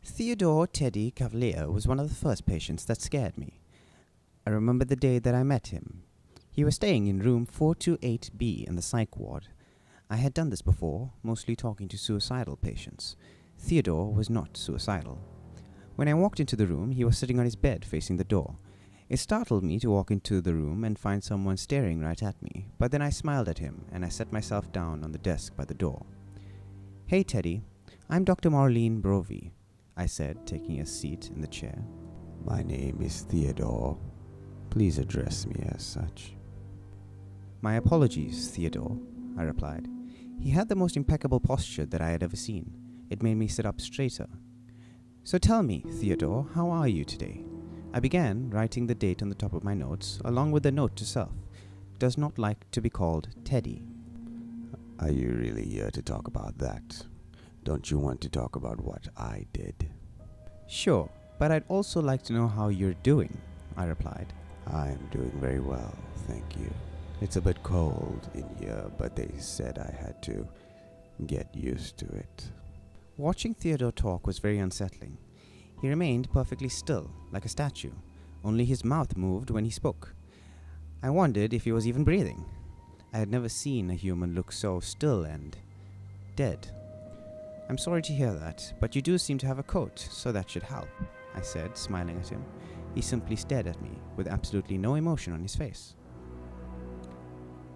Theodore Teddy Cavalier was one of the first patients that scared me. I remember the day that I met him. He was staying in room 428B in the psych ward. I had done this before, mostly talking to suicidal patients. Theodore was not suicidal. When I walked into the room, he was sitting on his bed facing the door. It startled me to walk into the room and find someone staring right at me, but then I smiled at him and I sat myself down on the desk by the door. "Hey Teddy, I'm Dr. Marlene Brovey," I said, taking a seat in the chair. My name is Theodore. Please address me as such. "My apologies, Theodore," I replied. He had the most impeccable posture that I had ever seen. It made me sit up straighter. "So tell me, Theodore, how are you today?" I began, writing the date on the top of my notes, along with a note to self. Does not like to be called Teddy. Are you really here to talk about that? Don't you want to talk about what I did? "Sure, but I'd also like to know how you're doing," I replied. I'm doing very well, thank you. It's a bit cold in here, but they said I had to get used to it. Watching Theodore talk was very unsettling. He remained perfectly still, like a statue. Only his mouth moved when he spoke. I wondered if he was even breathing. I had never seen a human look so still and dead. "I'm sorry to hear that, but you do seem to have a coat, so that should help," I said, smiling at him. He simply stared at me, with absolutely no emotion on his face.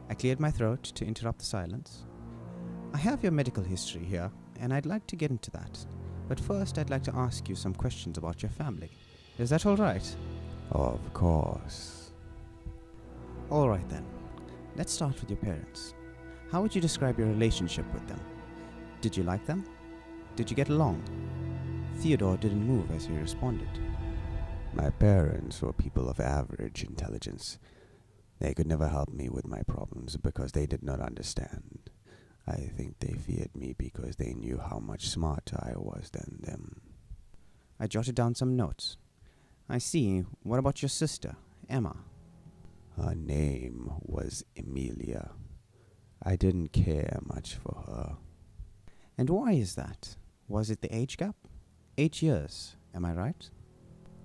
I cleared my throat to interrupt the silence. "I have your medical history here, and I'd like to get into that. But first, I'd like to ask you some questions about your family. Is that all right?" Of course. "All right then. Let's start with your parents. How would you describe your relationship with them? Did you like them? Did you get along?" Theodore didn't move as he responded. My parents were people of average intelligence. They could never help me with my problems because they did not understand. I think they feared me because they knew how much smarter I was than them. I jotted down some notes. "I see. What about your sister, Emma?" Her name was Emilia. I didn't care much for her. "And why is that? Was it the age gap? 8 years, am I right?"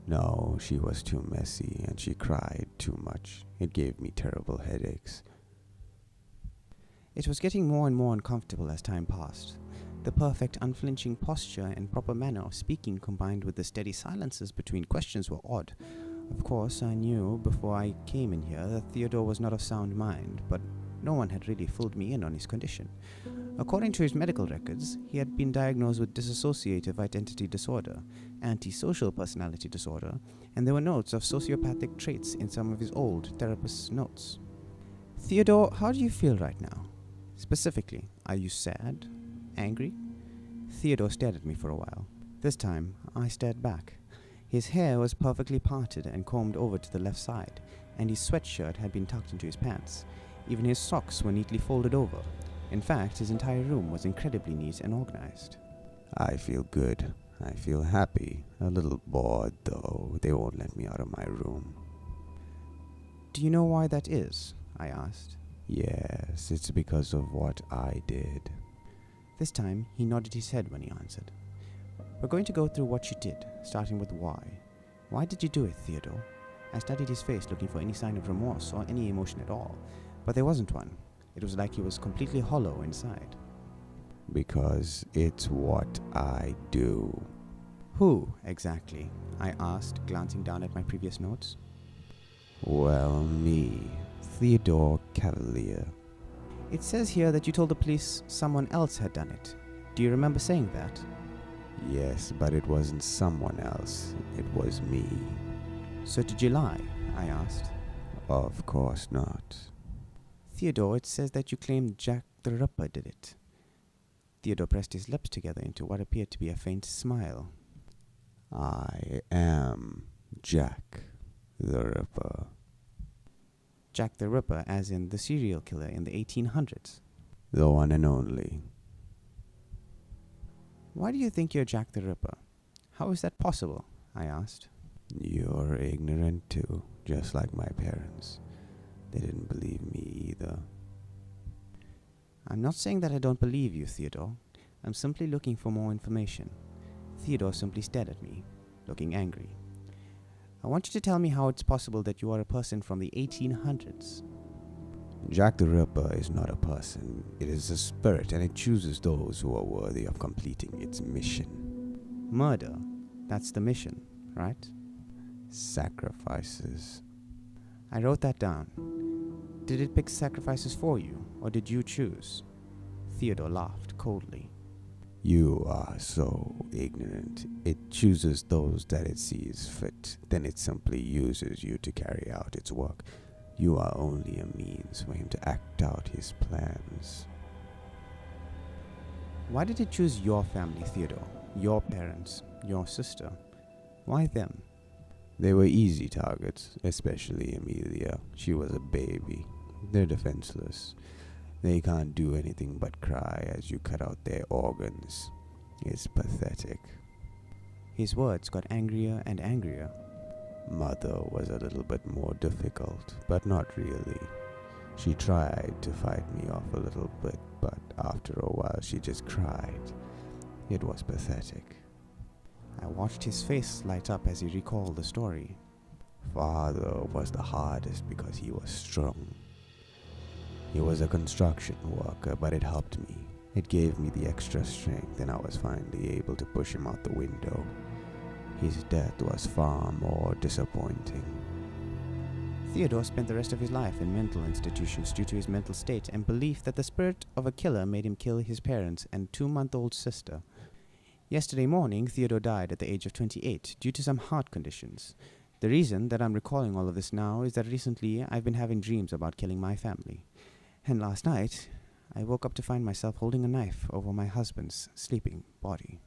No, she was too messy and she cried too much. It gave me terrible headaches. It was getting more and more uncomfortable as time passed. The perfect, unflinching posture and proper manner of speaking combined with the steady silences between questions were odd. Of course, I knew before I came in here that Theodore was not of sound mind, but no one had really filled me in on his condition. According to his medical records, he had been diagnosed with dissociative identity disorder, antisocial personality disorder, and there were notes of sociopathic traits in some of his old therapist's notes. "Theodore, how do you feel right now? Specifically, are you sad? Angry?" Theodore stared at me for a while. This time, I stared back. His hair was perfectly parted and combed over to the left side, and his sweatshirt had been tucked into his pants. Even his socks were neatly folded over. In fact, his entire room was incredibly neat and organized. I feel good. I feel happy. A little bored, though. They won't let me out of my room. "Do you know why that is?" I asked. Yes, it's because of what I did. This time, he nodded his head when he answered. "We're going to go through what you did, starting with why. Why did you do it, Theodore?" I studied his face, looking for any sign of remorse or any emotion at all, but there wasn't one. It was like he was completely hollow inside. Because it's what I do. "Who, exactly?" I asked, glancing down at my previous notes. Well, me, Theodore Cavalier. "It says here that you told the police someone else had done it. Do you remember saying that?" Yes, but it wasn't someone else. It was me. "So did you lie?" I asked. Of course not. "Theodore, it says that you claimed Jack the Ripper did it." Theodore pressed his lips together into what appeared to be a faint smile. I am Jack the Ripper. Jack the Ripper, as in the serial killer in the 1800s. The one and only. "Why do you think you're Jack the Ripper? How is that possible?" I asked. You're ignorant too, just like my parents. They didn't believe me either. "I'm not saying that I don't believe you, Theodore. I'm simply looking for more information. Theodore simply stared at me, looking angry. I want you to tell me how it's possible that you are a person from the 1800s. Jack the Ripper is not a person. It is a spirit, and it chooses those who are worthy of completing its mission. Murder, that's the mission, right? Sacrifices. I wrote that down. Did it pick sacrifices for you, or did you choose? Theodore laughed coldly. You are so ignorant. It chooses those that it sees fit. Then it simply uses you to carry out its work. You are only a means for him to act out his plans. Why did it choose your family, Theodore? Your parents, your sister? Why them? They were easy targets, especially Amelia. She was a baby. They're defenseless. They can't do anything but cry as you cut out their organs. It's pathetic. His words got angrier and angrier. Mother was a little bit more difficult, but not really. She tried to fight me off a little bit, but after a while she just cried. It was pathetic. I watched his face light up as he recalled the story. Father was the hardest because he was strong. He was a construction worker, but it helped me. It gave me the extra strength, and I was finally able to push him out the window. His death was far more disappointing. Theodore spent the rest of his life in mental institutions due to his mental state and belief that the spirit of a killer made him kill his parents and 2-month-old sister. Yesterday morning, Theodore died at the age of 28 due to some heart conditions. The reason that I'm recalling all of this now is that recently I've been having dreams about killing my family. And last night, I woke up to find myself holding a knife over my husband's sleeping body.